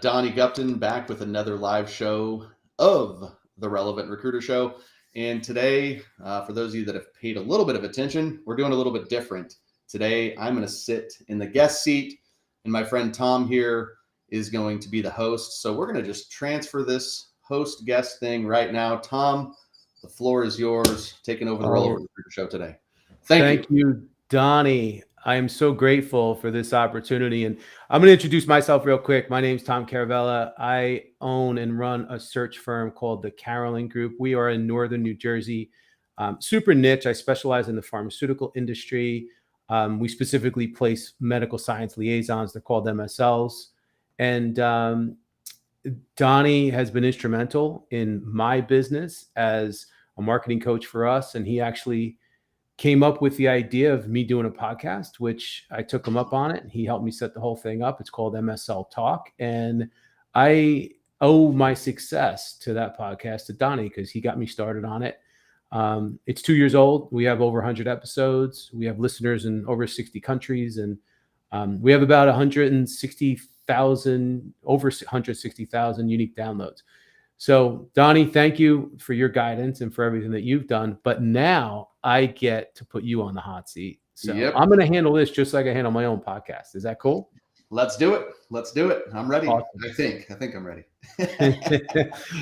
Donnie Gupton back with another live show of the Relevant Recruiter Show. And today, for those of you that have paid a little bit of attention, we're doing a little bit different. Today, I'm going to sit in the guest seat, and my friend Tom here is going to be the host. So we're going to just transfer this host guest thing right now. Tom, the floor is yours, taking over the Relevant Recruiter Show today. Thank you, Donnie. I am so grateful for this opportunity. And I'm going to introduce myself real quick. My name is Tom Caravela. I own and run a search firm called the Carolyn Group. We are in northern New Jersey, super niche. I specialize in the pharmaceutical industry. We specifically place medical science liaisons. They're called MSLs. And Donnie has been instrumental in my business as a marketing coach for us. And he actually came up with the idea of me doing a podcast, which I took him up on it. He helped me set the whole thing up. It's called MSL Talk. And I owe my success to that podcast to Donnie because he got me started on it. It's 2 years old. We have over 100 episodes. We have listeners in over 60 countries. And we have about over 160,000 unique downloads. So, Donnie, thank you for your guidance and for everything that you've done. But now I get to put you on the hot seat. So I'm going to handle this just like I handle my own podcast. Is that cool? Let's do it. I'm ready. Awesome. I think I'm ready.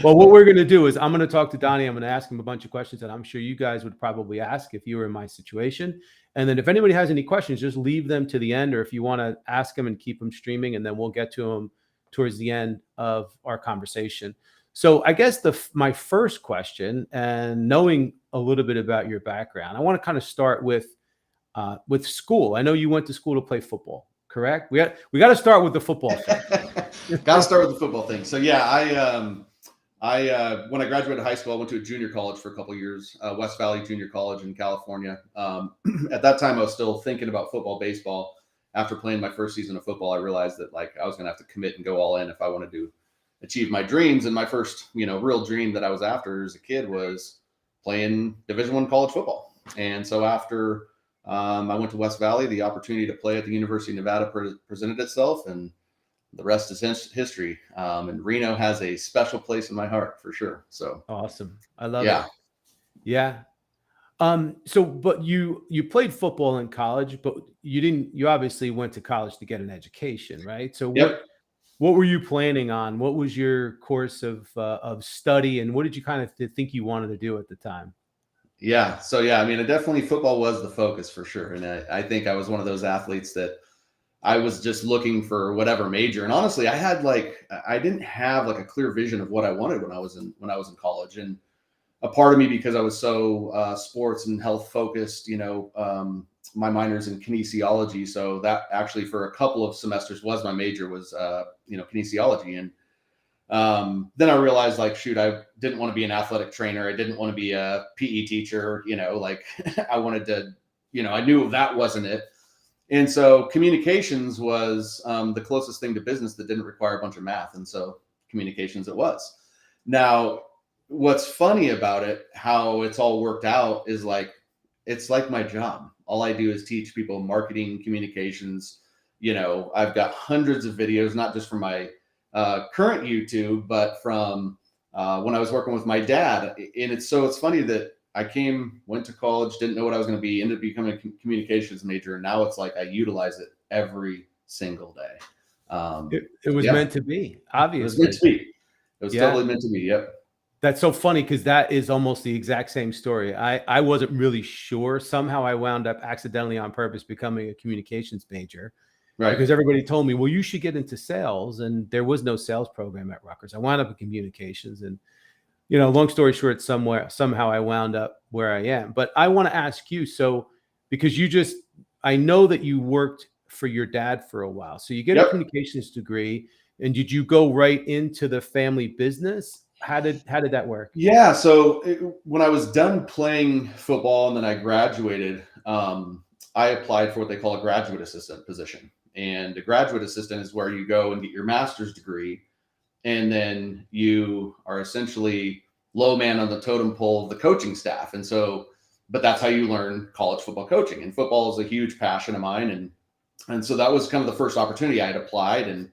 Well, what we're going to do is I'm going to talk to Donnie. I'm going to ask him a bunch of questions that I'm sure you guys would probably ask if you were in my situation. And then if anybody has any questions, just leave them to the end, or if you want to ask them and keep them streaming, and then we'll get to them towards the end of our conversation. So I guess my first question, and knowing a little bit about your background, I want to kind of start with school. I know you went to school to play football, correct? We got to start with the football thing. Got to start with the football thing. So yeah, I when I graduated high school, I went to a junior college for a couple of years, West Valley Junior College in California. At that time, I was still thinking about football, baseball. After playing my first season of football, I realized that I was going to have to commit and go all in if I wanted to achieve my dreams. And my first, real dream that I was after as a kid was playing Division I college football. And so after I went to West Valley, the opportunity to play at the University of Nevada presented itself, and the rest is history. And Reno has a special place in my heart for sure. So awesome. I love it. Yeah. So, but you played football in college, but you obviously went to college to get an education, right? So what were you planning on? What was your course of study, and what did you kind of think you wanted to do at the time? Yeah. So, I mean, definitely football was the focus for sure. And I think I was one of those athletes that I was just looking for whatever major. And honestly, I didn't have a clear vision of what I wanted when I was in college. And a part of me, because I was so sports and health focused, my minor's in kinesiology. So that actually for a couple of semesters was my major, was, kinesiology. And then I realized shoot, I didn't want to be an athletic trainer. I didn't want to be a PE teacher, I wanted to, I knew that wasn't it. And so communications was the closest thing to business that didn't require a bunch of math. And so communications it was. Now, what's funny about it, how it's all worked out, is it's like my job. All I do is teach people marketing, communications. I've got hundreds of videos, not just from my current YouTube, but from when I was working with my dad. And it's funny that I went to college, didn't know what I was going to be, ended up becoming a communications major. And now it's I utilize it every single day. It was meant to be, obviously. It was meant to be. It was totally meant to be. Yep. That's so funny because that is almost the exact same story. I wasn't really sure. Somehow I wound up accidentally on purpose becoming a communications major. Right. Because everybody told me, well, you should get into sales. And there was no sales program at Rutgers. I wound up in communications. And, long story short, somehow I wound up where I am. But I want to ask you, so because I know that you worked for your dad for a while. So you get a communications degree. And did you go right into the family business? How did that work? Yeah. So when I was done playing football and then I graduated, I applied for what they call a graduate assistant position. And a graduate assistant is where you go and get your master's degree. And then you are essentially low man on the totem pole of the coaching staff. And so, but that's how you learn college football coaching. And football is a huge passion of mine. And so that was kind of the first opportunity I had applied. And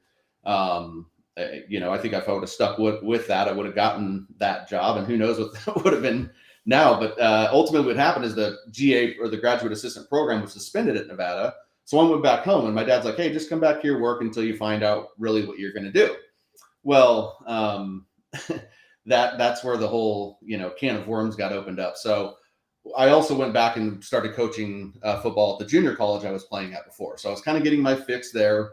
I think if I would have stuck with that, I would have gotten that job, and who knows what that would have been now. But ultimately what happened is the GA, or the graduate assistant program, was suspended at Nevada. So I went back home, and my dad's like, hey, just come back here, work until you find out really what you're going to do. Well, that's where the whole, can of worms got opened up. So I also went back and started coaching football at the junior college I was playing at before. So I was kind of getting my fix there.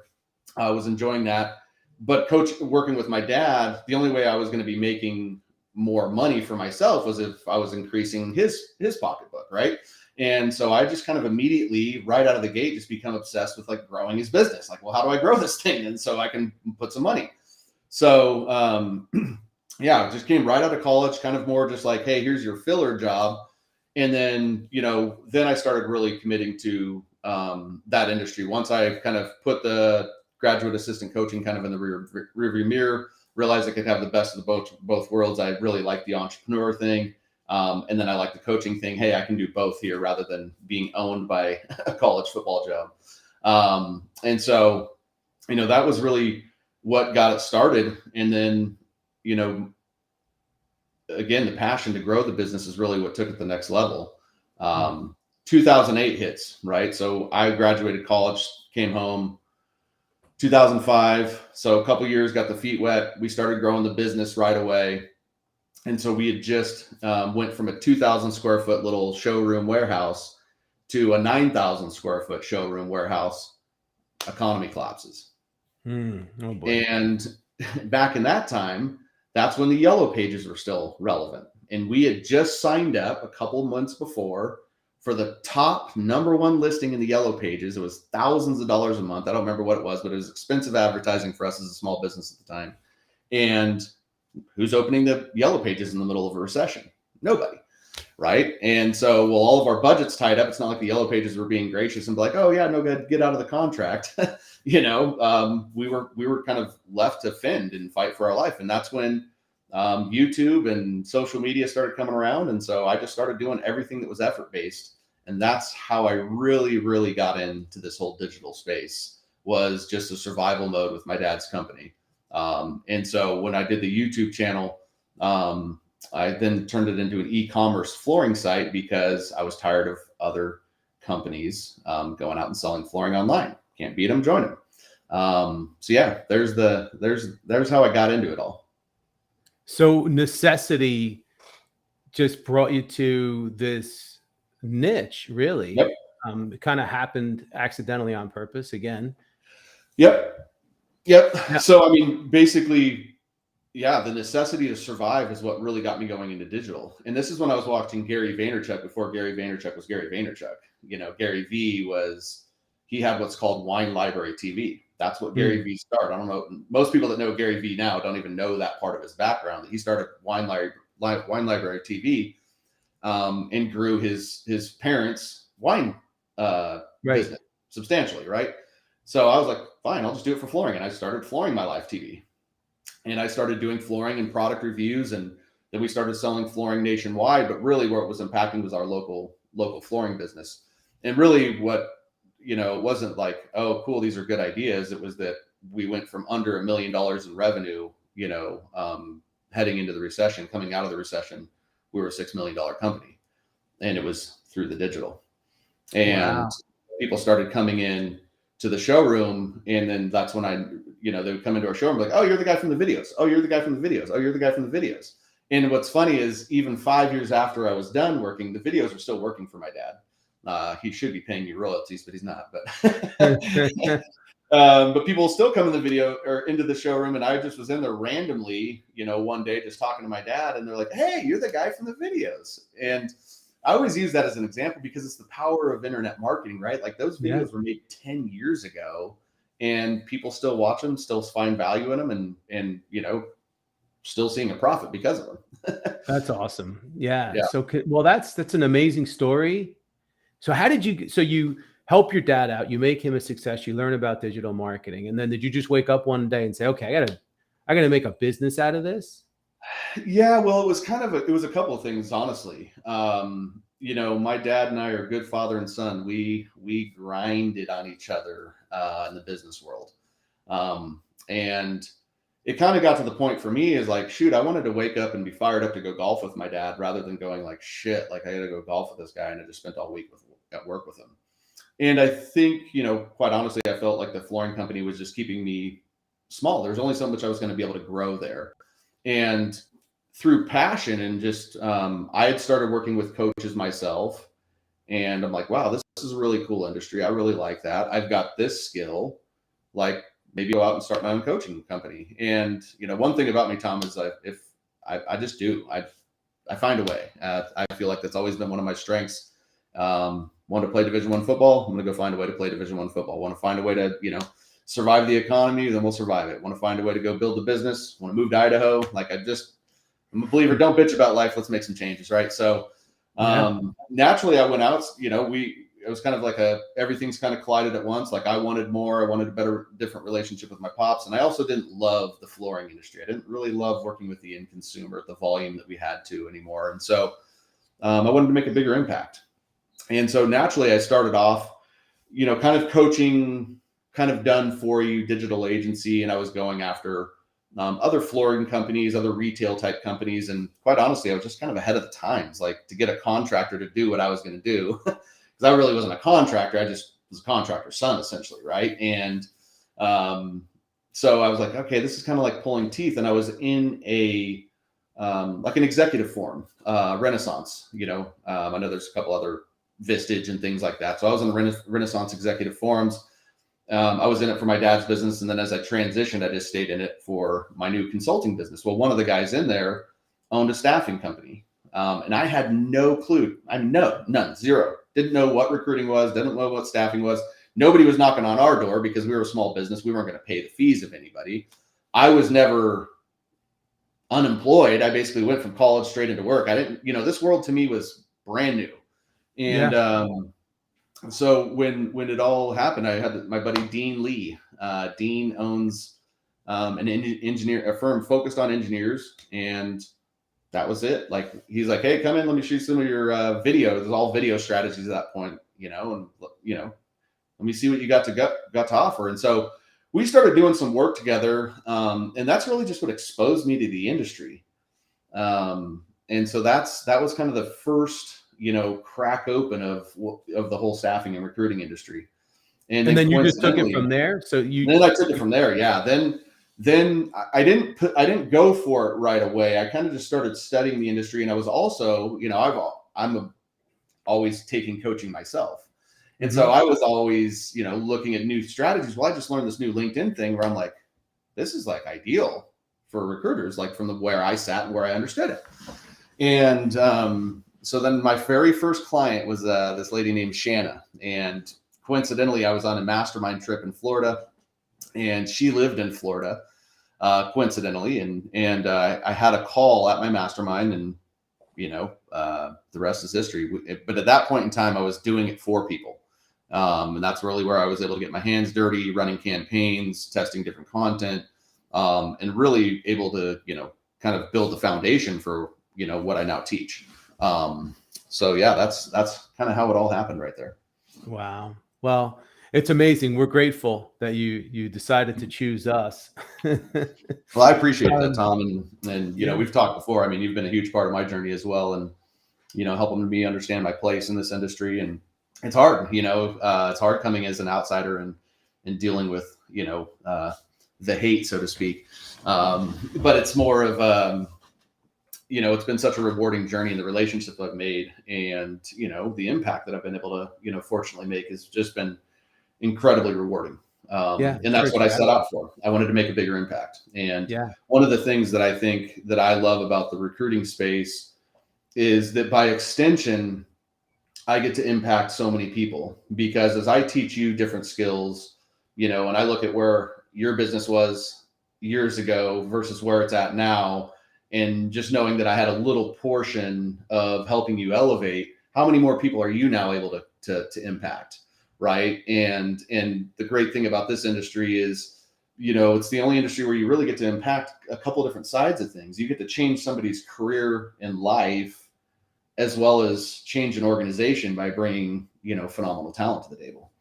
I was enjoying that. But working with my dad, the only way I was going to be making more money for myself was if I was increasing his pocketbook, right? And so I just kind of immediately, right out of the gate, just become obsessed with like growing his business. Like, well, how do I grow this thing? And so I can put some money. So yeah, just came right out of college, kind of more just like, hey, here's your filler job. And then, then I started really committing to that industry. Once I kind of put the graduate assistant coaching kind of in the rearview mirror, realized I could have the best of both worlds. I really liked the entrepreneur thing. And then I like the coaching thing. Hey, I can do both here rather than being owned by a college football job. And so, that was really what got it started. And then, again, the passion to grow the business is really what took it to the next level. 2008 hits, right? So I graduated college, came home, 2005. So a couple years, got the feet wet. We started growing the business right away. And so we had just went from a 2,000 square foot little showroom warehouse to a 9,000 square foot showroom warehouse. Economy collapses. Oh boy. And back in that time, that's when the yellow pages were still relevant. And we had just signed up a couple months before for the top #1 listing in the yellow pages. It was thousands of dollars a month. I don't remember what it was, but it was expensive advertising for us as a small business at the time. And who's opening the yellow pages in the middle of a recession? Nobody. Right. And so, all of our budgets tied up. It's not like the yellow pages were being gracious and be like, oh yeah, no, get out of the contract. We were kind of left to fend and fight for our life. And that's when YouTube and social media started coming around. And so I just started doing everything that was effort based. And that's how I really, really got into this whole digital space, was just a survival mode with my dad's company. And so when I did the YouTube channel, I then turned it into an e-commerce flooring site because I was tired of other companies going out and selling flooring online. Can't beat them, join them. So yeah, there's how I got into it all. So necessity just brought you to this niche, really. Yep. It kind of happened accidentally on purpose again. Yep. Yeah. So, basically, yeah, the necessity to survive is what really got me going into digital. And this is when I was watching Gary Vaynerchuk before Gary Vaynerchuk was Gary Vaynerchuk. Gary V he had what's called Wine Library TV. That's what Gary V started. I don't know. Most people that know Gary V now don't even know that part of his background. He started Wine Library TV and grew his parents' wine business substantially, right? So I was like, fine, I'll just do it for flooring. And I started Flooring My Life TV. And I started doing flooring and product reviews. And then we started selling flooring nationwide. But really where it was impacting was our local flooring business. And really what, it wasn't like, oh, cool, these are good ideas. It was that we went from under $1 million in revenue, heading into the recession, coming out of the recession, we were a $6 million company. And it was through the digital. And people started coming in to the showroom. And then that's when they would come into our showroom like, oh, you're the guy from the videos. Oh, you're the guy from the videos. Oh, you're the guy from the videos. And what's funny is even 5 years after I was done working, the videos were still working for my dad. He should be paying me royalties, but he's not. But but people still come in the video or into the showroom, and I just was in there randomly, one day just talking to my dad, and they're like, hey, you're the guy from the videos. And I always use that as an example because it's the power of internet marketing, right? Like those videos were made 10 years ago and people still watch them, still find value in them and still seeing a profit because of them. That's awesome. Yeah. So, well, that's an amazing story. So you help your dad out, you make him a success, you learn about digital marketing. And then did you just wake up one day and say, okay, I gotta make a business out of this? Yeah, well, it was a couple of things, honestly. My dad and I are good father and son. We grinded on each other in the business world. And it kind of got to the point for me is like, shoot, I wanted to wake up and be fired up to go golf with my dad rather than going like, shit, like I got to go golf with this guy. And I just spent all week at work with him. And I think, quite honestly, I felt like the flooring company was just keeping me small. There's only so much I was going to be able to grow there. And through passion and just, I had started working with coaches myself. And I'm like, wow, this is a really cool industry. I really like that. I've got this skill. Like, maybe go out and start my own coaching company. And, one thing about me, Tom, is if I just do, I find a way. I feel like that's always been one of my strengths. Want to play Division I football? I'm going to go find a way to play Division I football. Want to find a way to, survive the economy? Then we'll survive it. Want to find a way to go build a business? Want to move to Idaho? Like I'm a believer. Don't bitch about life. Let's make some changes, right? So naturally, I went out. It was kind of like everything's kind of collided at once. Like I wanted more. I wanted a better, different relationship with my pops, and I also didn't love the flooring industry. I didn't really love working with the end consumer at the volume that we had to anymore. And so I wanted to make a bigger impact. And so naturally, I started off, kind of coaching, kind of done for you digital agency, and I was going after other flooring companies, other retail type companies. And quite honestly, I was just kind of ahead of the times, like to get a contractor to do what I was going to do. Because I really wasn't a contractor. I just was a contractor's son, essentially. Right. And so I was like, okay, this is kind of like pulling teeth. And I was in like an executive forum, Renaissance, I know there's a couple other Vistage and things like that. So I was in the Renaissance executive forums. I was in it for my dad's business. And then as I transitioned, I just stayed in it for my new consulting business. Well, one of the guys in there owned a staffing company. And I had no clue. None, zero. Didn't know what recruiting was. Didn't know what staffing was. Nobody was knocking on our door because we were a small business. We weren't going to pay the fees of anybody. I was never unemployed. I basically went from college straight into work. I didn't, this world to me was brand new. And so when it all happened, I had my buddy Dean Lee. Dean owns a firm focused on engineers, and that was it. Like he's like, hey, come in, let me shoot some of your videos. There's all video strategies at that point, and let me see what you got to offer. And so we started doing some work together, and that's really just what exposed me to the industry. And so that was kind of the first crack open of the whole staffing and recruiting industry. And then you just took it from there. Then I took it from there. Yeah. Then I didn't go for it right away. I kind of just started studying the industry, and I was also, I'm always taking coaching myself. And so I was always, looking at new strategies. Well, I just learned this new LinkedIn thing where I'm like, this is like ideal for recruiters, like from where I sat and where I understood it. And so then my very first client was this lady named Shanna. And coincidentally, I was on a mastermind trip in Florida, and she lived in Florida, coincidentally. And I had a call at my mastermind, and, the rest is history. But at that point in time, I was doing it for people. And that's really where I was able to get my hands dirty, running campaigns, testing different content, and really able to, kind of build the foundation for, what I now teach. So yeah, that's kind of how it all happened right there. Wow. Well, it's amazing. We're grateful that you decided to choose us. Well, I appreciate that, Tom. And, we've talked before. I mean, you've been a huge part of my journey as well. And, helping me understand my place in this industry. And it's hard, it's hard coming as an outsider and dealing with, the hate, so to speak. But it's more of, it's been such a rewarding journey, and the relationships I've made, and, the impact that I've been able to, fortunately make has just been incredibly rewarding. And that's what I set out for. I wanted to make a bigger impact. And one of the things that I think that I love about the recruiting space is that by extension, I get to impact so many people, because as I teach you different skills, and I look at where your business was years ago versus where it's at now, and just knowing that I had a little portion of helping you elevate, how many more people are you now able to impact? Right. And the great thing about this industry is, it's the only industry where you really get to impact a couple of different sides of things. You get to change somebody's career and life, as well as change an organization by bringing, phenomenal talent to the table.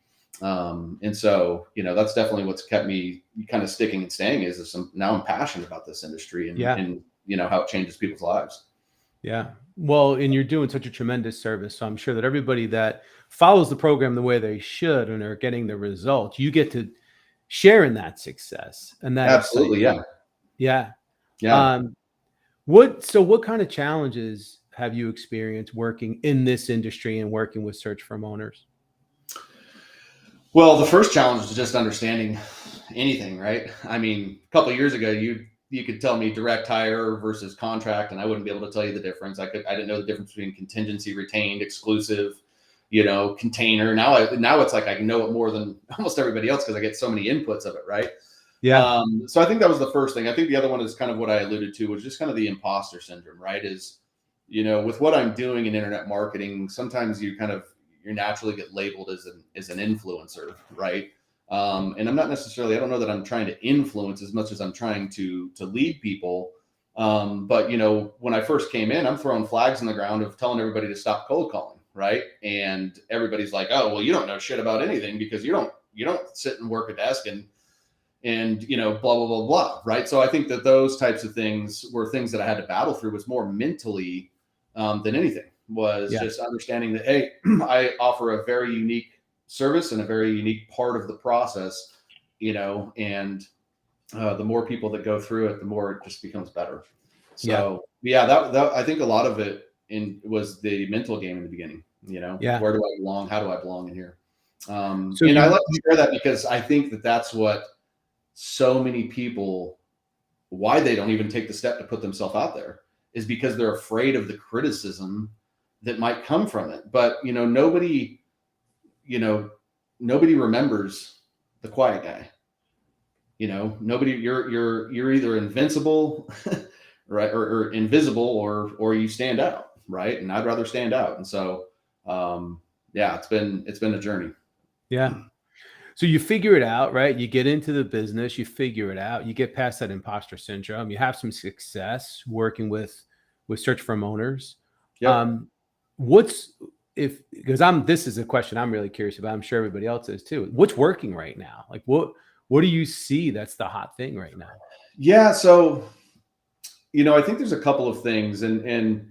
And so, that's definitely what's kept me kind of sticking and staying is now I'm passionate about this industry and how it changes people's lives. Yeah. Well, and you're doing such a tremendous service. So I'm sure that everybody that follows the program the way they should and are getting the results, you get to share in that success and that Absolutely. excitement. Yeah. Yeah. Yeah. Um, what kind of challenges have you experienced working in this industry and working with search firm owners? Well, the first challenge is just understanding anything, right? I mean, a couple of years ago, you could tell me direct hire versus contract, and I wouldn't be able to tell you the difference. I didn't know the difference between contingency, retained, exclusive, container. Now it's like I know it more than almost everybody else because I get so many inputs of it, right? Yeah. So I think that was the first thing. I think the other one is kind of what I alluded to, was just kind of the imposter syndrome, right? Is, with what I'm doing in internet marketing, sometimes you naturally get labeled as an influencer, right? And I'm not necessarily, I don't know that I'm trying to influence as much as I'm trying to lead people. But when I first came in, I'm throwing flags in the ground of telling everybody to stop cold calling, right? And everybody's like, oh, well, you don't know shit about anything because you don't sit and work a desk and blah blah blah blah, right? So I think that those types of things were things that I had to battle through, was more mentally than anything, was Yeah. just understanding that, hey, I offer a very unique service and a very unique part of the process, and the more people that go through it, the more it just becomes better. So that I think a lot of it was the mental game in the beginning. Yeah. Where do I belong? How do I belong in here? So And I like to share that because I think that that's what so many people, why they don't even take the step to put themselves out there, is because they're afraid of the criticism that might come from it. But nobody remembers the quiet guy. Nobody, you're either invincible right, or invisible, or you stand out, right? And I'd rather stand out. And so it's been a journey. yeah. So you figure it out, right? You get into the business, you figure it out, you get past that imposter syndrome, you have some success working with search firm owners. Yep. Um, what's if because I'm this is a question I'm really curious about. I'm sure everybody else is too. What's working right now? Like what do you see that's the hot thing right now? Yeah. So, I think there's a couple of things, and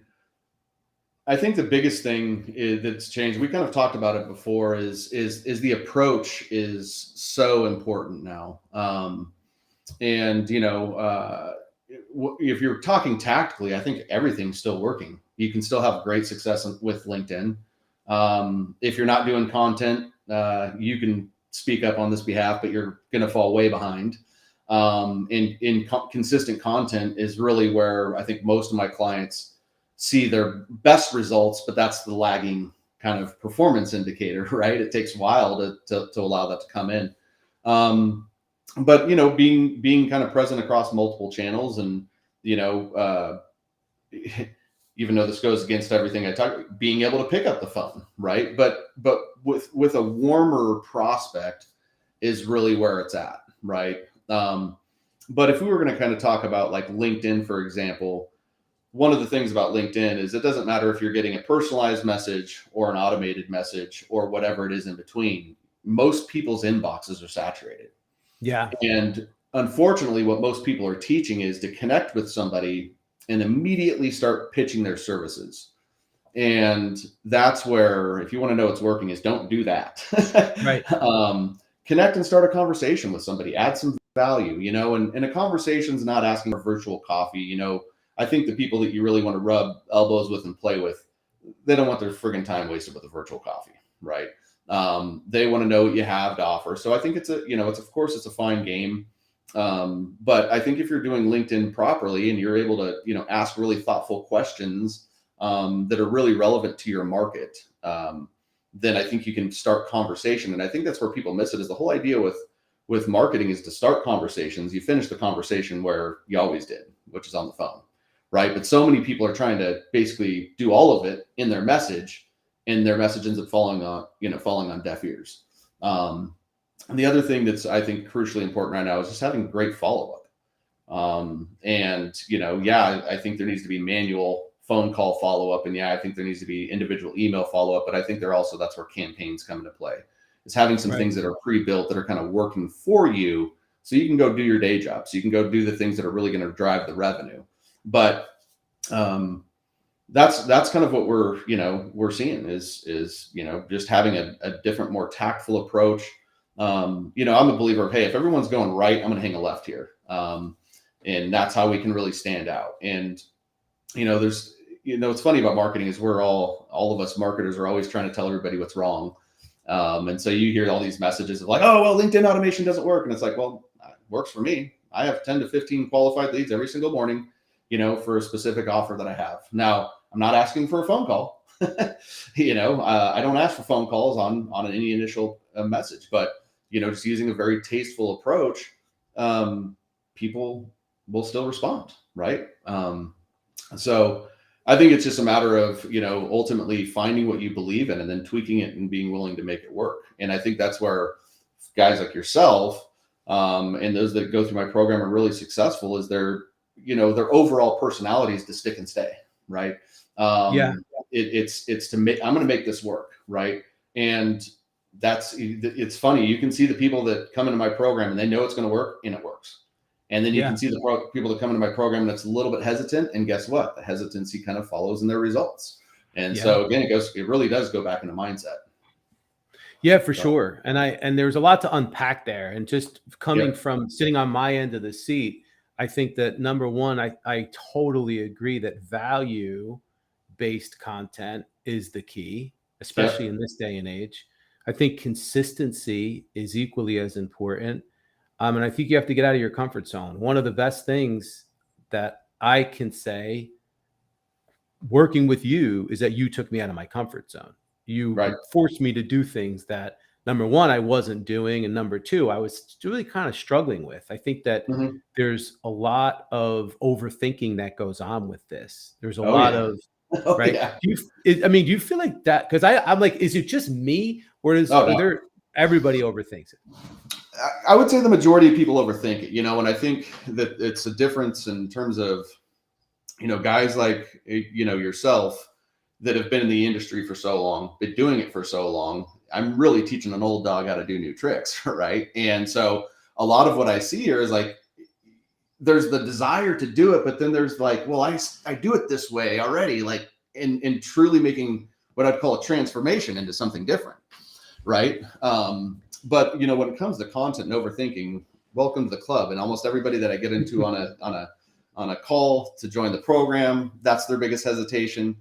I think the biggest thing that's changed, we kind of talked about it before, is the approach is so important now. And if you're talking tactically, I think everything's still working. You can still have great success with LinkedIn. If you're not doing content, you can speak up on this behalf, but you're going to fall way behind. Consistent content is really where I think most of my clients see their best results, but that's the lagging kind of performance indicator, right? It takes a while to allow that to come in. But being kind of present across multiple channels, and even though this goes against everything I talk, being able to pick up the phone, right? But with a warmer prospect is really where it's at, right? But if we were going to kind of talk about like LinkedIn, for example, one of the things about LinkedIn is it doesn't matter if you're getting a personalized message or an automated message or whatever it is in between. Most people's inboxes are saturated. Yeah. And unfortunately, what most people are teaching is to connect with somebody and immediately start pitching their services. And that's where, if you want to know what's working, is don't do that. Right. Connect and start a conversation with somebody, add some value, and a conversation's not asking for virtual coffee. I think the people that you really want to rub elbows with and play with, they don't want their friggin' time wasted with a virtual coffee, right? They want to know what you have to offer. So I think it's of course it's a fine game. But I think if you're doing LinkedIn properly and you're able to, ask really thoughtful questions that are really relevant to your market, then I think you can start conversation. And I think that's where people miss it, is the whole idea with marketing is to start conversations. You finish the conversation where you always did, which is on the phone, right? But so many people are trying to basically do all of it in their message, and their message ends up falling on deaf ears. And the other thing that's, I think, crucially important right now is just having great follow-up. I think there needs to be manual phone call follow-up. And I think there needs to be individual email follow-up, but I think that's where campaigns come into play. is having some Right. things that are pre-built that are kind of working for you, so you can go do your day job, so you can go do the things that are really going to drive the revenue. But that's kind of what we're seeing is just having a different, more tactful approach. I'm a believer of, hey, if everyone's going right, I'm going to hang a left here, and that's how we can really stand out. And there's what's funny about marketing is we're all of us marketers are always trying to tell everybody what's wrong. And so you hear all these messages of like, oh, well, LinkedIn automation doesn't work. And it's like, well, it works for me. I have 10 to 15 qualified leads every single morning, for a specific offer that I have. Now, I'm not asking for a phone call. I don't ask for phone calls on any initial message, but, just using a very tasteful approach, people will still respond. Right. So I think it's just a matter of, ultimately finding what you believe in and then tweaking it and being willing to make it work. And I think that's where guys like yourself, and those that go through my program are really successful, is their overall personalities to stick and stay. Right. It's to make, I'm going to make this work. Right. And it's funny. You can see the people that come into my program and they know it's going to work, and it works. And then you can see the people that come into my program that's a little bit hesitant, and guess what? The hesitancy kind of follows in their results. And so again, it really does go back into mindset. Yeah, for sure. And there's a lot to unpack there. And just coming from sitting on my end of the seat, I think that number one, I totally agree that value-based content is the key, especially in this day and age. I think consistency is equally as important. And I think you have to get out of your comfort zone. One of the best things that I can say working with you is that you took me out of my comfort zone. You forced me to do things that, number one, I wasn't doing. And number two, I was really kind of struggling with. I think that there's a lot of overthinking that goes on with this. There's a lot of, right. Yeah. Do you feel like that? Because I'm like, is it just me, or everybody overthinks it? I would say the majority of people overthink it, and I think that it's a difference in terms of, guys like, yourself that have been in the industry for so long, been doing it for so long. I'm really teaching an old dog how to do new tricks. Right. And so a lot of what I see here is like, there's the desire to do it, but then there's like, well, I do it this way already, like, in truly making what I'd call a transformation into something different. Right. But when it comes to content and overthinking, welcome to the club. And almost everybody that I get into on a call to join the program, that's their biggest hesitation.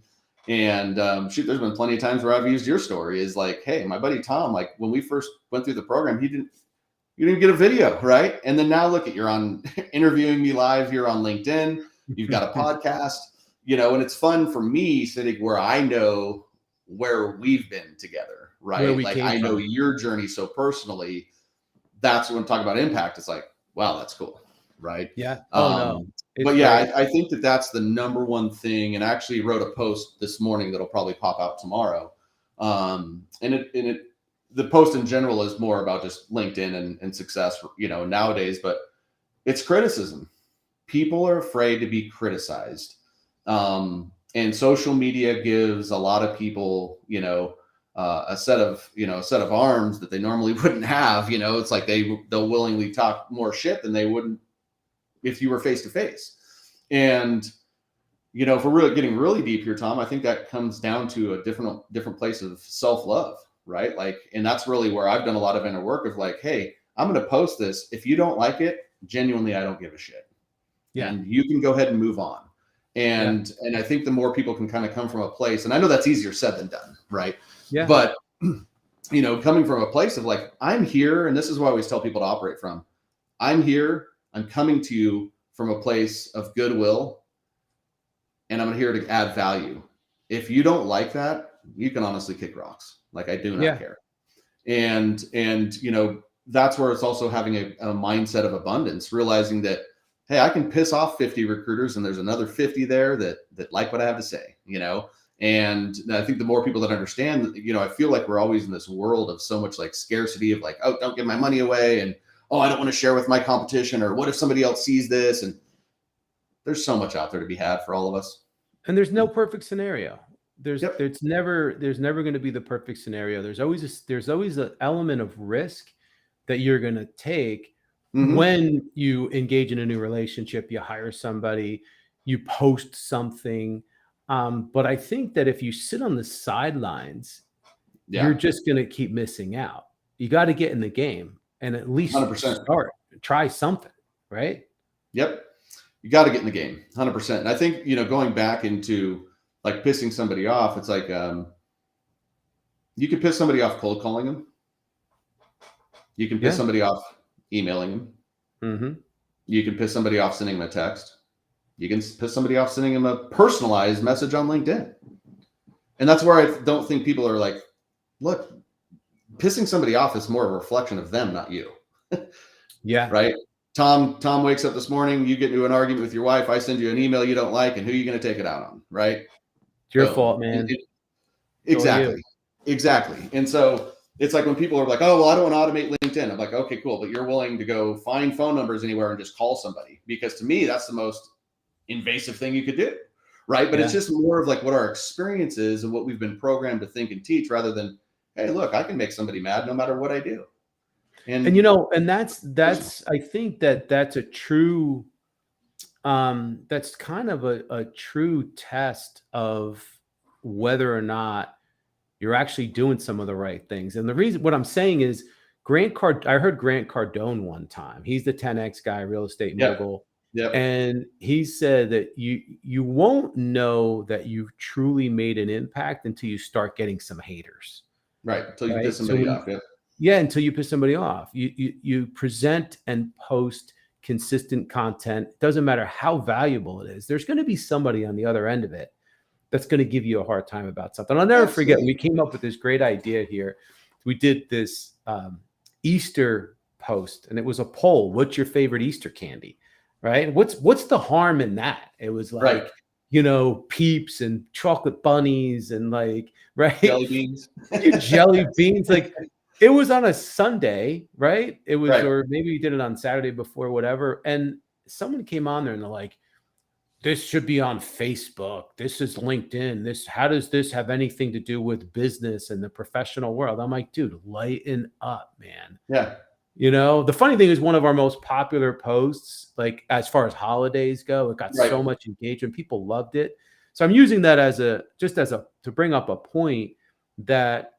And there's been plenty of times where I've used your story is like, hey, my buddy Tom, like when we first went through the program, you didn't get a video, right? And then now look at, you're on interviewing me live here on LinkedIn. You've got a podcast, and it's fun for me sitting where I know where we've been together, right? Like I know your journey so personally. That's when I'm talking about impact. It's like, wow, that's cool, right? Yeah. But yeah, I think that's the number one thing. And I actually wrote a post this morning that'll probably pop out tomorrow. And the post in general is more about just LinkedIn and success, nowadays, but it's criticism. People are afraid to be criticized. And social media gives a lot of people, a set of arms that they normally wouldn't have. It's like they'll willingly talk more shit than they wouldn't if you were face to face. And if we're really getting really deep here, Tom, I think that comes down to a different place of self-love, right? Like, and that's really where I've done a lot of inner work of like, hey, I'm going to post this. If you don't like it, genuinely, I don't give a shit. Yeah. And you can go ahead and move on. And I think the more people can kind of come from a place, and I know that's easier said than done, right? Yeah. But coming from a place of like, I'm here, and this is why I always tell people to operate from. I'm here. I'm coming to you from a place of goodwill, and I'm here to add value. If you don't like that, you can honestly kick rocks. Like, I do not care. And that's where it's also having a mindset of abundance, realizing that, hey, I can piss off 50 recruiters and there's another 50 there that like what I have to say, And I think the more people that understand, I feel like we're always in this world of so much like scarcity of like, oh, don't give my money away. And, oh, I don't want to share with my competition, or what if somebody else sees this? And there's so much out there to be had for all of us. And there's no perfect scenario. there's never going to be the perfect scenario. There's always an element of risk that you're going to take when you engage in a new relationship, you hire somebody, you post something. But I think that if you sit on the sidelines, you're just going to keep missing out. You got to get in the game and at least 100%. try something, right? Yep. You got to get in the game 100%. And I think, going back into like pissing somebody off, it's like, you can piss somebody off cold calling them. You can piss somebody off emailing them. You can piss somebody off sending them a text. You can piss somebody off sending them a personalized message on LinkedIn. And that's where I don't think people are like, look, pissing somebody off is more of a reflection of them, not you. Yeah. Right. Tom wakes up this morning, you get into an argument with your wife, I send you an email you don't like, and who are you going to take it out on? Right. It's your fault, man. Exactly. And so it's like when people are like, oh, well, I don't want to automate LinkedIn. I'm like, okay, cool. But you're willing to go find phone numbers anywhere and just call somebody, because to me, that's the most invasive thing you could do. Right. But it's just more of like what our experience is and what we've been programmed to think and teach, rather than, hey, look, I can make somebody mad no matter what I do. And that's I think that's a true that's kind of a true test of whether or not you're actually doing some of the right things. And the reason, what I'm saying is, I heard Grant Cardone one time. He's the 10X guy, real estate mogul. Yep. And he said that you won't know that you've truly made an impact until you start getting some haters. Right. Until you piss somebody off. Yep. Yeah, until you piss somebody off. You present and post consistent content. It doesn't matter how valuable it is. There's going to be somebody on the other end of it that's going to give you a hard time about something. I'll never forget, we came up with this great idea here. We did this Easter post, and it was a poll. What's your favorite Easter candy? Right? What's the harm in that? It was like, Peeps and chocolate bunnies and jelly beans. Jelly beans. Like, it was on a Sunday, right? It was, or maybe you did it on Saturday before, whatever. And someone came on there and they're like, this should be on Facebook. This is LinkedIn. How does this have anything to do with business and the professional world? I'm like, dude, lighten up, man. Yeah. The funny thing is, one of our most popular posts, like as far as holidays go, it got so much engagement. People loved it. So I'm using that to bring up a point that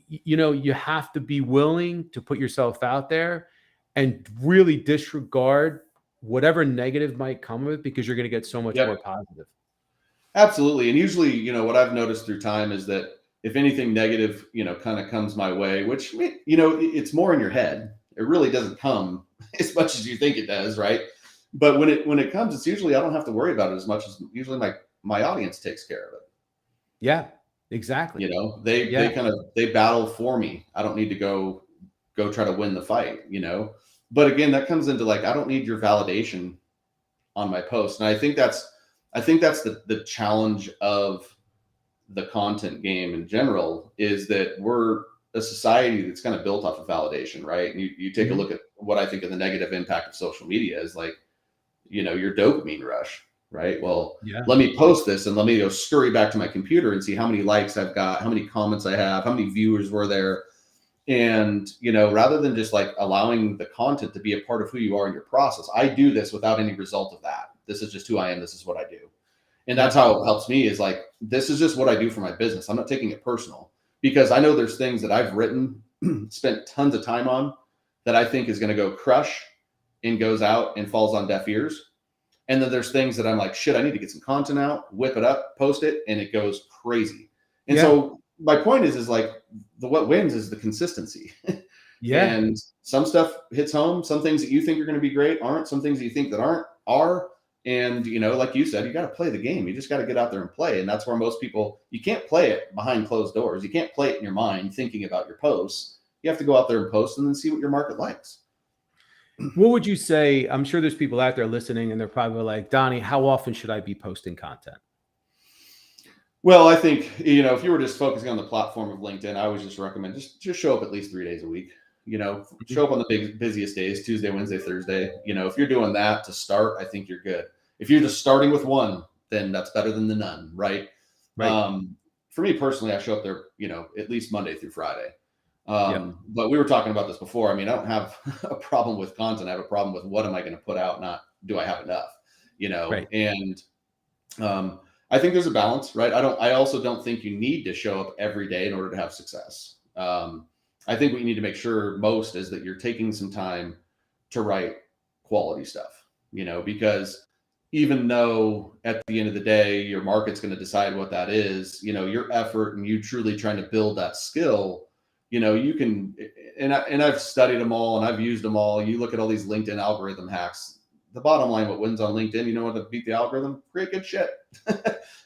you have to be willing to put yourself out there and really disregard whatever negative might come of it, because you're going to get so much more positive. Absolutely. And usually, what I've noticed through time is that if anything negative, kind of comes my way, which, it's more in your head. It really doesn't come as much as you think it does. Right. But when it comes, it's usually, I don't have to worry about it as much as usually my audience takes care of it. Yeah, exactly. They battle for me. I don't need to go try to win the fight, But again, that comes into I don't need your validation on my post. And I think that's the challenge of the content game in general, is that we're a society that's kind of built off of validation, right? And you take a look at what I think of the negative impact of social media is your dopamine rush, right? Well, let me post this and let me go scurry back to my computer and see how many likes I've got, how many comments I have, how many viewers were there. And, rather than just allowing the content to be a part of who you are in your process, I do this without any result of that. This is just who I am. This is what I do. And that's how it helps me, is this is just what I do for my business. I'm not taking it personal, because I know there's things that I've written, spent tons of time on, that I think is going to go crush and goes out and falls on deaf ears. And then there's things that I'm like, shit, I need to get some content out, whip it up, post it, and it goes crazy. And so my point is what wins is the consistency. And some stuff hits home. Some things that you think are going to be great aren't. Some things that you think that are. And, like you said, you got to play the game. You just got to get out there and play. And that's where most people, you can't play it behind closed doors. You can't play it in your mind thinking about your posts. You have to go out there and post and then see what your market likes. What would you say? I'm sure there's people out there listening and they're probably like, Donnie, how often should I be posting content? Well, I think, if you were just focusing on the platform of LinkedIn, I would just recommend just show up at least 3 days a week. Show up on the busiest days, Tuesday, Wednesday, Thursday. If you're doing that to start, I think you're good. If you're just starting with one, then that's better than the none, right? Right. For me personally, I show up there, at least Monday through Friday. Yep. But we were talking about this before. I mean, I don't have a problem with content. I have a problem with what am I going to put out, not do I have enough, Right. and I think there's a balance, right? I also don't think you need to show up every day in order to have success. I think what you need to make sure most is that you're taking some time to write quality stuff, because even though at the end of the day, your market's going to decide what that is, your effort and you truly trying to build that skill, you can, and I've studied them all and I've used them all. You look at all these LinkedIn algorithm hacks. The bottom line, what wins on LinkedIn, you know what to beat the algorithm? Create good shit.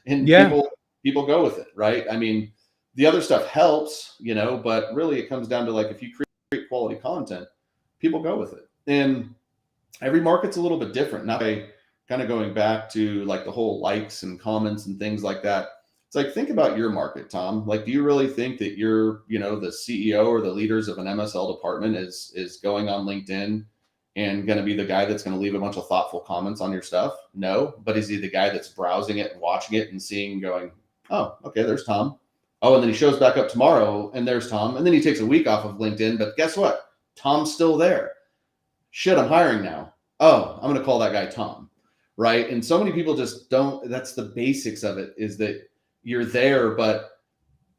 And Yeah. people go with it, right? I mean, the other stuff helps, but really it comes down to like if you create quality content, people go with it. And every market's a little bit different. Now, kind of going back to like the whole likes and comments and things like that. It's like, think about your market, Tom. Like, do you really think that you're, the CEO or the leaders of an MSL department is going on LinkedIn and going to be the guy that's going to leave a bunch of thoughtful comments on your stuff? No. But is he the guy that's browsing it and watching it and seeing, going, oh, okay, there's Tom. Oh, and then he shows back up tomorrow and there's Tom. And then he takes a week off of LinkedIn. But guess what? Tom's still there. Shit, I'm hiring now. Oh, I'm going to call that guy Tom. Right. And so many people just don't. That's the basics of it, is that you're there, but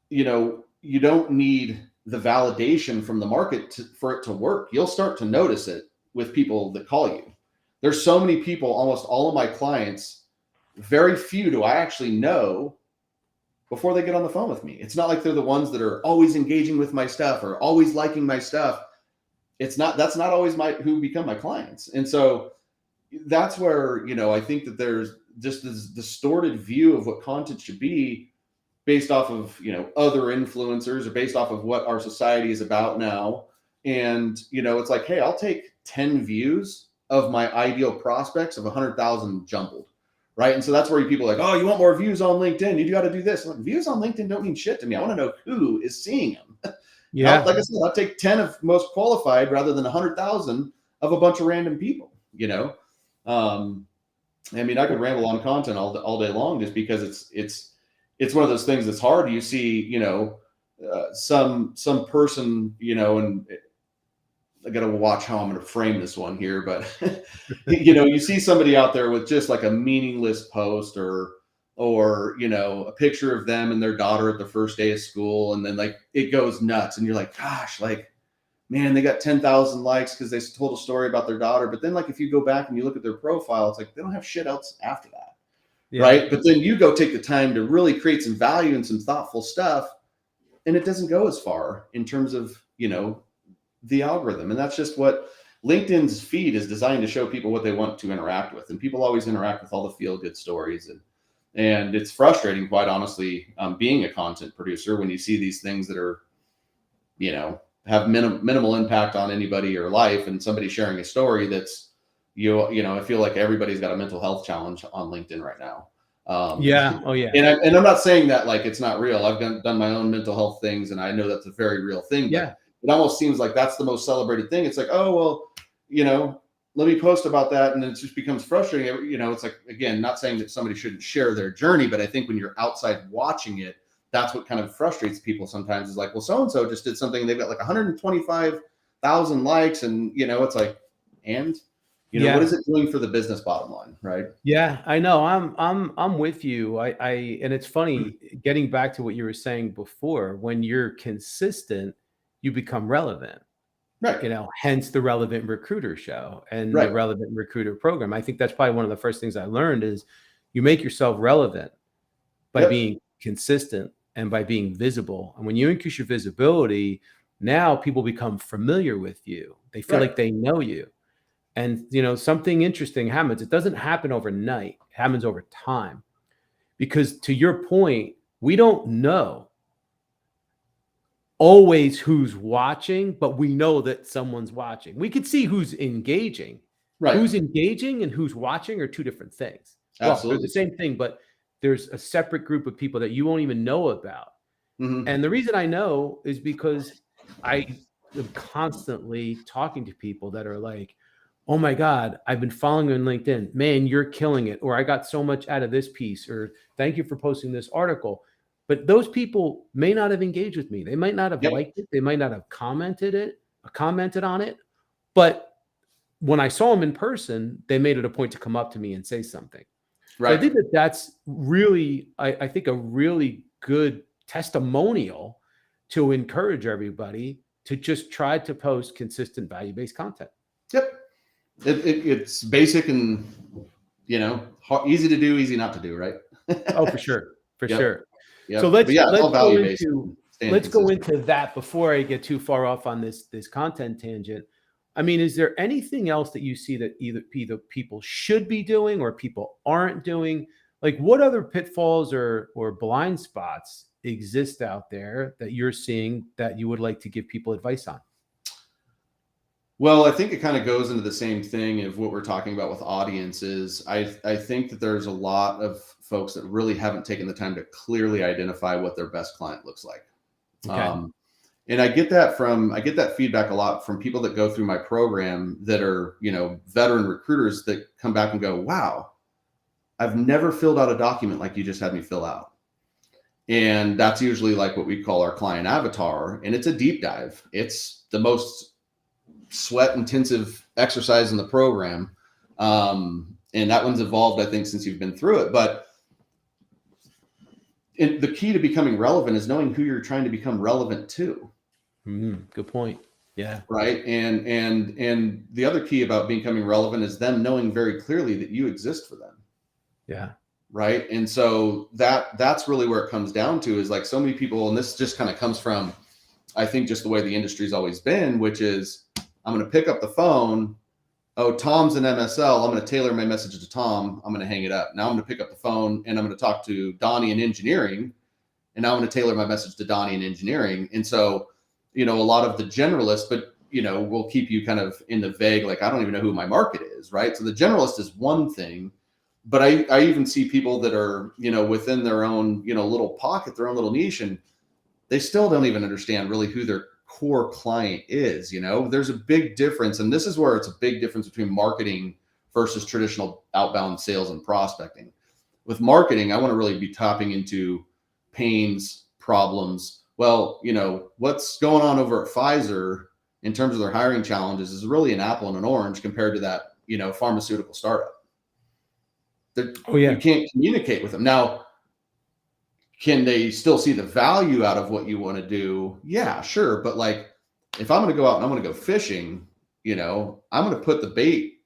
you don't need the validation from the market for it to work. You'll start to notice it with people that call you. There's so many people, almost all of my clients, very few do I actually know before they get on the phone with me. It's not like they're the ones that are always engaging with my stuff or always liking my stuff. That's not always who become my clients. And so that's where, I think that there's just this distorted view of what content should be based off of, other influencers or based off of what our society is about now. And, it's like, hey, I'll take 10 views of my ideal prospects of 100,000 jumbled. Right. And so that's where people are like, oh, you want more views on LinkedIn? You got to do this. Like, views on LinkedIn don't mean shit to me. I want to know who is seeing them. Yeah. Like I said, I'll take 10 of most qualified rather than 100,000 of a bunch of random people, I mean, I could ramble on content all day long just because it's one of those things that's hard. You see, some person, and I got to watch how I'm going to frame this one here, but you see somebody out there with just like a meaningless post or a picture of them and their daughter at the first day of school, and then like it goes nuts, and you're like, gosh, like, man, they got 10,000 likes because they told a story about their daughter. But then, like, if you go back and you look at their profile, it's like they don't have shit else after that, right? But then you go take the time to really create some value and some thoughtful stuff, and it doesn't go as far in terms of, the algorithm. And that's just what LinkedIn's feed is designed to show people what they want to interact with. And people always interact with all the feel-good stories. And it's frustrating, quite honestly, being a content producer when you see these things that are, have minimal impact on anybody or life, and somebody sharing a story that's, I feel like everybody's got a mental health challenge on LinkedIn right now. Yeah. Oh yeah. And I'm not saying that like it's not real. I've done my own mental health things, and I know that's a very real thing. Yeah. But it almost seems like that's the most celebrated thing. It's like, oh, well, let me post about that. And then it just becomes frustrating. It's like, again, not saying that somebody shouldn't share their journey, but I think when you're outside watching it, that's what kind of frustrates people sometimes, is like, well, so-and-so just did something. They've got like 125,000 likes. And, it's like, and, what is it doing for the business bottom line? Right. Yeah, I know. I'm with you. And it's funny, getting back to what you were saying before, when you're consistent, you become relevant. Right. Hence the Relevant Recruiter show and Right. the Relevant Recruiter program. I think that's probably one of the first things I learned is you make yourself relevant by being consistent and by being visible. And when you increase your visibility, now people become familiar with you. They feel like they know you. And, something interesting happens. It doesn't happen overnight. It happens over time. Because to your point, we don't know always who's watching, but we know that someone's watching. We could see who's engaging. Right. Who's engaging and who's watching are two different things. Absolutely. Well, they're the same thing, but there's a separate group of people that you won't even know about. Mm-hmm. And the reason I know is because I am constantly talking to people that are like, oh my God, I've been following you on LinkedIn. Man, you're killing it. Or I got so much out of this piece. Or thank you for posting this article. But those people may not have engaged with me. They might not have Yep. liked it. They might not have commented on it. But when I saw them in person, they made it a point to come up to me and say something. Right. So I think that that's really, I think, a really good testimonial to encourage everybody to just try to post consistent value-based content. Yep. It's basic and, easy to do, easy not to do, right? Oh, for sure. For sure. Yep. So let's go into that before I get too far off on this content tangent. I mean, is there anything else that you see that either people should be doing or people aren't doing? Like, what other pitfalls or blind spots exist out there that you're seeing that you would like to give people advice on? Well, I think it kind of goes into the same thing of what we're talking about with audiences. I think that there's a lot of folks that really haven't taken the time to clearly identify what their best client looks like. Okay. And I get that feedback a lot from people that go through my program that are, veteran recruiters that come back and go, wow, I've never filled out a document like you just had me fill out. And that's usually like what we call our client avatar. And it's a deep dive. It's the most sweat intensive exercise in the program. And that one's evolved, I think, since you've been through it. But the key to becoming relevant is knowing who you're trying to become relevant to. Good point. Yeah. Right. And the other key about becoming relevant is them knowing very clearly that you exist for them. Yeah. Right. And so that's really where it comes down to, is like so many people, and this just kind of comes from, I think, just the way the industry's always been, which is I'm going to pick up the phone. Oh, Tom's an MSL. I'm going to tailor my message to Tom. I'm going to hang it up. Now I'm going to pick up the phone and I'm going to talk to Donnie in engineering. And now I'm going to tailor my message to Donnie in engineering. And so, a lot of the generalists, but, will keep you kind of in the vague, like, I don't even know who my market is. Right. So the generalist is one thing, but I even see people that are, within their own, little pocket, their own little niche, and they still don't even understand really who their core client is. There's a big difference. And this is where it's a big difference between marketing versus traditional outbound sales and prospecting. With marketing, I want to really be tapping into pains, problems. Well, what's going on over at Pfizer in terms of their hiring challenges is really an apple and an orange compared to that, pharmaceutical startup. You can't communicate with them. Now, can they still see the value out of what you want to do? Yeah, sure. But like, if I'm going to go out and I'm going to go fishing, I'm going to put the bait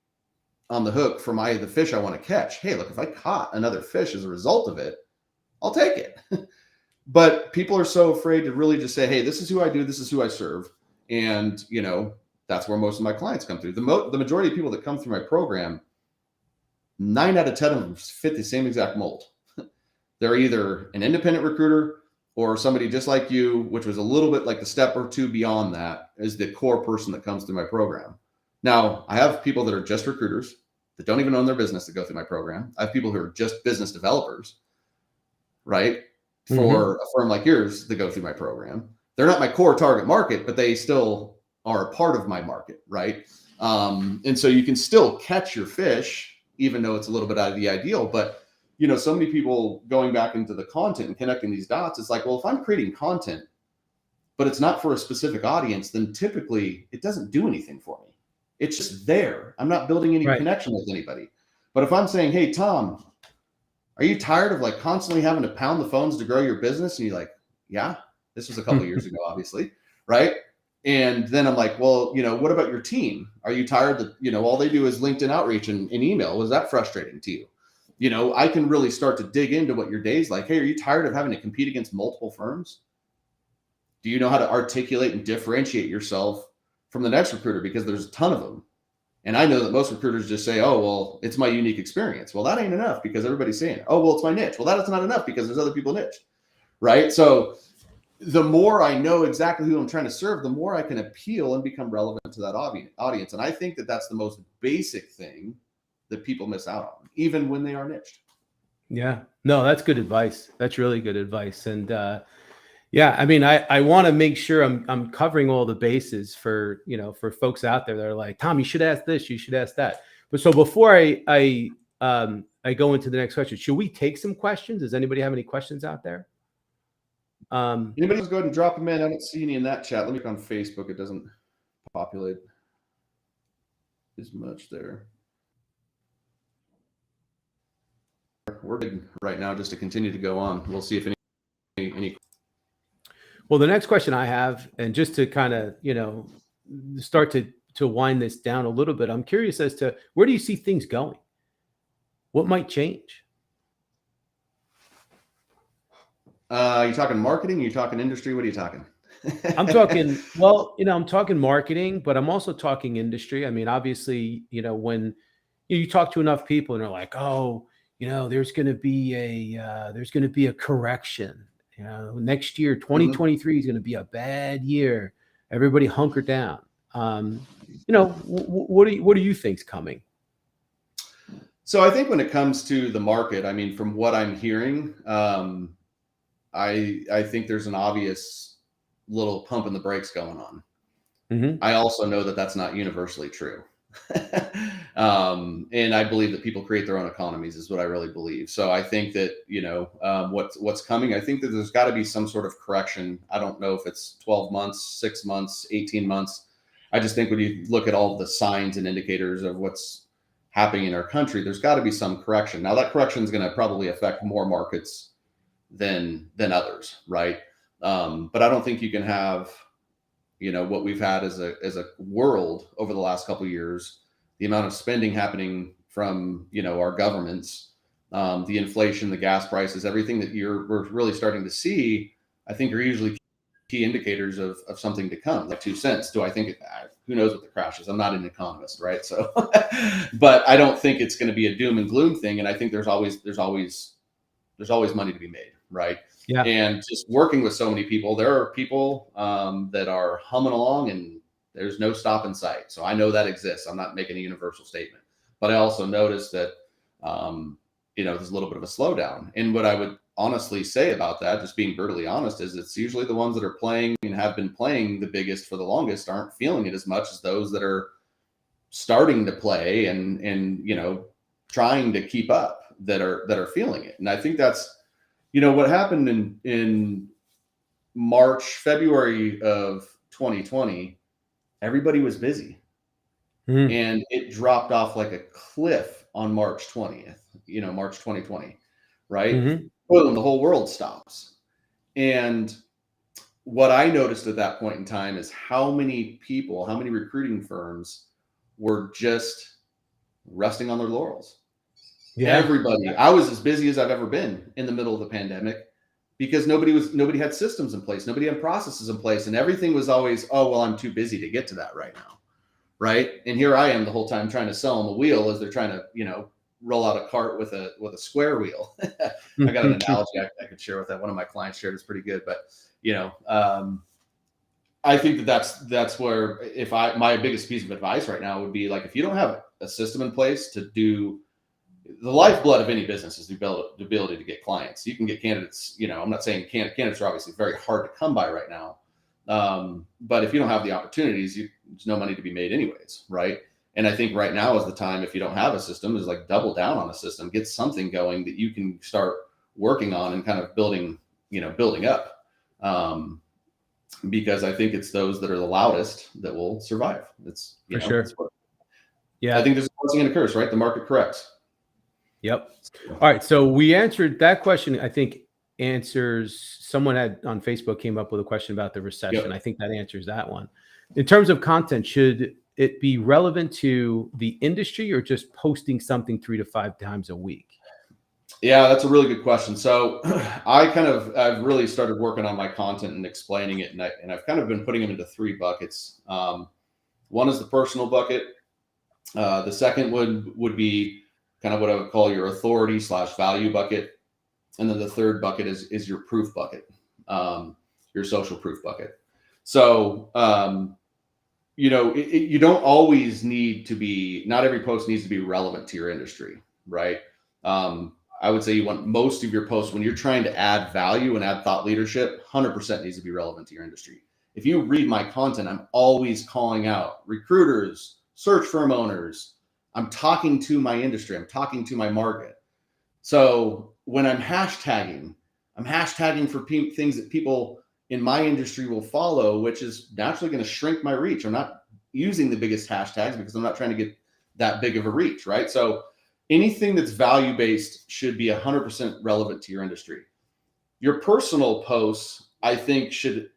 on the hook for the fish I want to catch. Hey, look, if I caught another fish as a result of it, I'll take it. But people are so afraid to really just say, hey, this is who I do. This is who I serve. And, that's where most of my clients come through. The majority of people that come through my program, 9 out of 10 of them fit the same exact mold. They're either an independent recruiter or somebody just like you, which was a little bit like the step or two beyond that, is the core person that comes through my program. Now, I have people that are just recruiters that don't even own their business that go through my program. I have people who are just business developers, right? For a firm like yours that go through my program. They're not my core target market, but they still are a part of my market, right? And so you can still catch your fish, even though it's a little bit out of the ideal. But, so many people going back into the content and connecting these dots, it's like, well, if I'm creating content, but it's not for a specific audience, then typically it doesn't do anything for me. It's just there. I'm not building any connection with anybody. But if I'm saying, hey, Tom, are you tired of like constantly having to pound the phones to grow your business? And you're like, yeah, this was a couple of years ago, obviously. Right. And then I'm like, well, what about your team? Are you tired that, all they do is LinkedIn outreach and email? Was that frustrating to you? I can really start to dig into what your day's like. Hey, are you tired of having to compete against multiple firms? Do you know how to articulate and differentiate yourself from the next recruiter? Because there's a ton of them. And I know that most recruiters just say, oh, well, it's my unique experience. Well, that ain't enough because everybody's saying, oh, well, it's my niche. Well, that's not enough because there's other people niche, right? So the more I know exactly who I'm trying to serve, the more I can appeal and become relevant to that audience. And I think that that's the most basic thing that people miss out on, even when they are niched. Yeah, no, that's good advice. That's really good advice. And, Yeah, I mean, I want to make sure I'm covering all the bases for, for folks out there that are like, Tom, you should ask this, you should ask that. But so before I go into the next question, should we take some questions? Does anybody have any questions out there? Anybody just go ahead and drop them in. I don't see any in that chat. Let me look on Facebook. It doesn't populate as much there. We're big right now just to continue to go on. We'll see if any. Well, the next question I have, and just to kind of, start to wind this down a little bit, I'm curious as to where do you see things going? What might change? You talking marketing? You talking industry? What are you talking? I'm talking, well, I'm talking marketing, but I'm also talking industry. I mean, obviously, when you talk to enough people and they're like, oh, there's going to be a correction. Next year, 2023 is going to be a bad year. Everybody hunker down. What do you think's coming? So I think when it comes to the market, I mean, from what I'm hearing, I think there's an obvious little pump in the brakes going on. I also know that that's not universally true. And I believe that people create their own economies is what I really believe. So I think that, what's coming, I think that there's got to be some sort of correction. I don't know if it's 12 months, 6 months, 18 months. I just think when you look at all the signs and indicators of what's happening in our country, there's got to be some correction. Now that correction is going to probably affect more markets than others. Right. But I don't think you can have, what we've had as a world over the last couple of years, the amount of spending happening from, our governments, the inflation, the gas prices, everything that we're really starting to see, I think are usually key indicators of something to come. Like 2 cents. Do I think who knows what the crash is? I'm not an economist, right? So, but I don't think it's going to be a doom and gloom thing. And I think there's always money to be made, right? Yeah. And just working with so many people, there are people that are humming along and there's no stop in sight. So I know that exists. I'm not making a universal statement, but I also noticed that, there's a little bit of a slowdown. And what I would honestly say about that, just being brutally honest, is it's usually the ones that are playing and have been playing the biggest for the longest aren't feeling it as much as those that are starting to play and trying to keep up that are feeling it. And I think that's, what happened in March, February of 2020, everybody was busy and it dropped off like a cliff on March 20th, March 2020, right? Boom, the whole world stops. And what I noticed at that point in time is how many recruiting firms were just resting on their laurels. Yeah. Everybody. I was as busy as I've ever been in the middle of the pandemic because nobody had systems in place. Nobody had processes in place. And everything was always, oh, well, I'm too busy to get to that right now. Right. And here I am the whole time trying to sell them a wheel as they're trying to, roll out a cart with a square wheel. I got an analogy I could share with that. One of my clients shared. It's pretty good. But, I think that's where my biggest piece of advice right now would be like, if you don't have a system in place to do the lifeblood of any business is the ability to get clients. You can get candidates, I'm not saying candidates are obviously very hard to come by right now. But if you don't have the opportunities, there's no money to be made anyways. Right. And I think right now is the time, if you don't have a system, is like double down on a system, get something going that you can start working on and kind of building up. Because I think it's those that are the loudest that will survive. It's for sure. Yeah. I think there's a blessing and a curse, right? The market corrects. Yep. All right. So we answered that question. I think someone had on Facebook came up with a question about the recession. Yep. I think that answers that one. In terms of content, should it be relevant to the industry or just posting something 3 to 5 times a week? Yeah, that's a really good question. So I've really started working on my content and explaining it. And I've kind of been putting them into 3 buckets. One is the personal bucket. The second would be kind of what I would call your authority / value bucket. And then the third bucket is your proof bucket, your social proof bucket. So, you don't always need to be, not every post needs to be relevant to your industry, right? I would say you want most of your posts when you're trying to add value and add thought leadership, 100% needs to be relevant to your industry. If you read my content, I'm always calling out recruiters, search firm owners. I'm talking to my industry. I'm talking to my market. So when I'm hashtagging for things that people in my industry will follow, which is naturally going to shrink my reach. I'm not using the biggest hashtags because I'm not trying to get that big of a reach, right? So anything that's value-based should be 100% relevant to your industry. Your personal posts, I think, should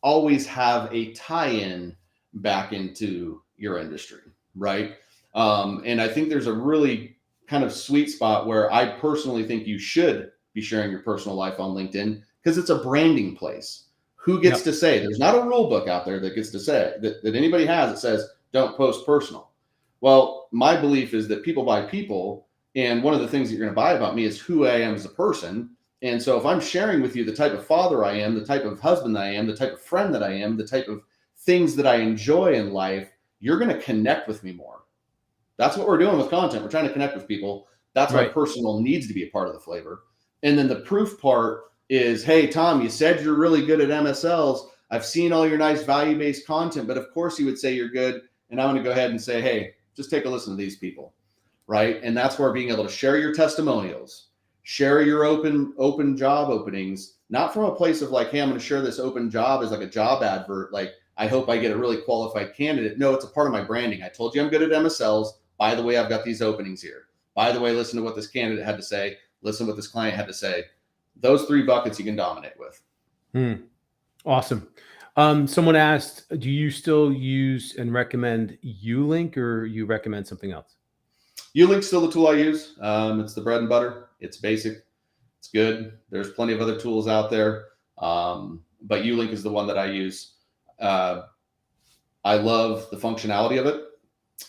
always have a tie-in back into your industry, right? And I think there's a really kind of sweet spot where I personally think you should be sharing your personal life on LinkedIn because it's a branding place. Who gets to say? There's not a rule book out there that gets to say that anybody has that says don't post personal. Well, my belief is that people buy people, and one of the things that you're going to buy about me is who I am as a person. And so if I'm sharing with you the type of father I am, the type of husband I am, the type of friend that I am, the type of things that I enjoy in life, you're going to connect with me more. That's what we're doing with content. We're trying to connect with people. That's why personal needs to be a part of the flavor. And then the proof part is, hey, Tom, you said you're really good at MSLs. I've seen all your nice value-based content, but of course you would say you're good. And I'm going to go ahead and say, hey, just take a listen to these people, right? And that's where being able to share your testimonials, share your open job openings, not from a place of like, hey, I'm going to share this open job as like a job advert. Like, I hope I get a really qualified candidate. No, it's a part of my branding. I told you I'm good at MSLs. By the way, I've got these openings here. By the way, listen to what this candidate had to say. Listen to what this client had to say. Those 3 buckets you can dominate with. Awesome. Someone asked, do you still use and recommend Ulink, or you recommend something else? Ulink's still the tool I use. It's the bread and butter. It's basic. It's good. There's plenty of other tools out there. But Ulink is the one that I use. I love the functionality of it.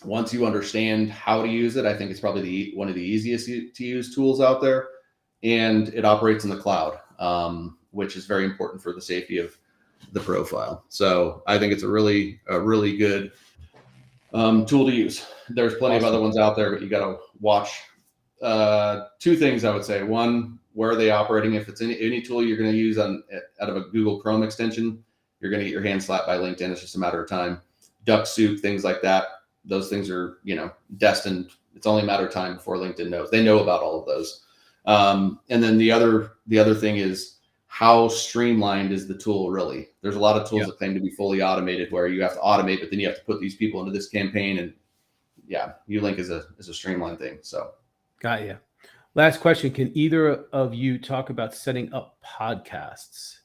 Once you understand how to use it, I think it's probably one of the easiest to use tools out there. And it operates in the cloud, which is very important for the safety of the profile. So I think it's a really good tool to use. There's plenty of other ones out there, but you got to watch 2 things I would say. One, where are they operating? If it's any tool you're going to use out of a Google Chrome extension, you're going to get your hand slapped by LinkedIn. It's just a matter of time. Duck Soup, things like that. Those things are, destined. It's only a matter of time before LinkedIn knows. They know about all of those. And then the other thing is, how streamlined is the tool really? There's a lot of tools that claim to be fully automated where you have to automate, but then you have to put these people into this campaign. And Ulink is a streamlined thing. So got you. Last question. Can either of you talk about setting up podcasts?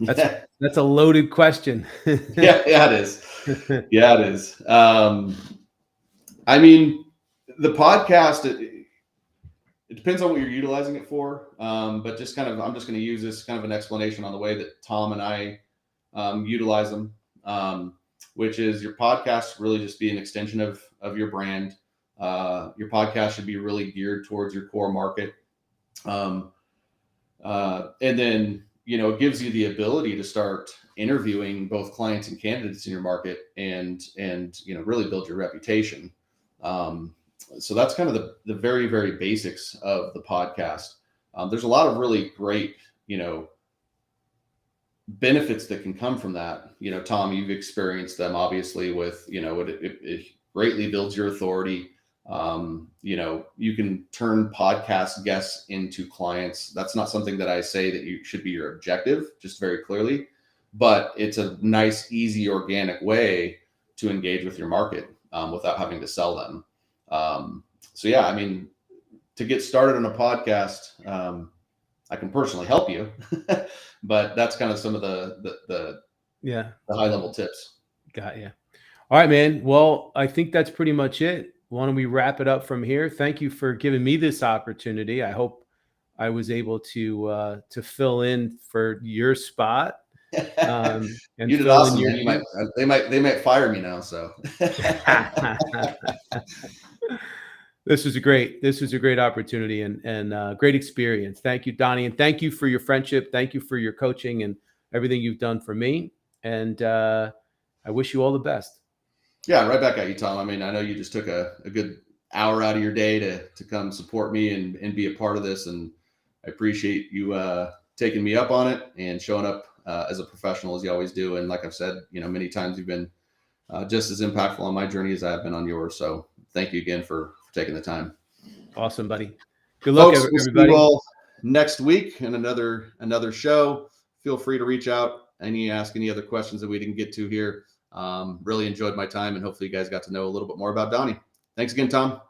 That's a loaded question. yeah, it is. Yeah, it is. I mean, the podcast, it depends on what you're utilizing it for. But just I'm just going to use this kind of an explanation on the way that Tom and I utilize them, which is your podcast really just be an extension of your brand. Your podcast should be really geared towards your core market. And then, it gives you the ability to start interviewing both clients and candidates in your market and really build your reputation. So that's kind of the very, very basics of the podcast. There's a lot of really great, benefits that can come from that. Tom, you've experienced them obviously with, it greatly builds your authority. You can turn podcast guests into clients. That's not something that I say that you should be your objective, just very clearly, but it's a nice, easy, organic way to engage with your market without having to sell them. So yeah, I mean, to get started on a podcast, I can personally help you, but that's kind of some of the high level tips. Got you. All right, man. Well, I think that's pretty much it. Why don't we wrap it up from here? Thank you for giving me this opportunity. I hope I was able to fill in for your spot. And you did awesome. They might fire me now. So this was a great opportunity and great experience. Thank you, Donnie, and thank you for your friendship. Thank you for your coaching and everything you've done for me. And I wish you all the best. Yeah, right back at you, Tom. I mean, I know you just took a good hour out of your day to come support me and be a part of this. And I appreciate you taking me up on it and showing up as a professional as you always do. And like I've said, many times you've been just as impactful on my journey as I have been on yours. So thank you again for taking the time. Awesome, buddy. Good luck, Folks, everybody. We'll see you all next week in another show. Feel free to reach out. Ask any other questions that we didn't get to here. Really enjoyed my time, and hopefully you guys got to know a little bit more about Donnie. Thanks again, Tom.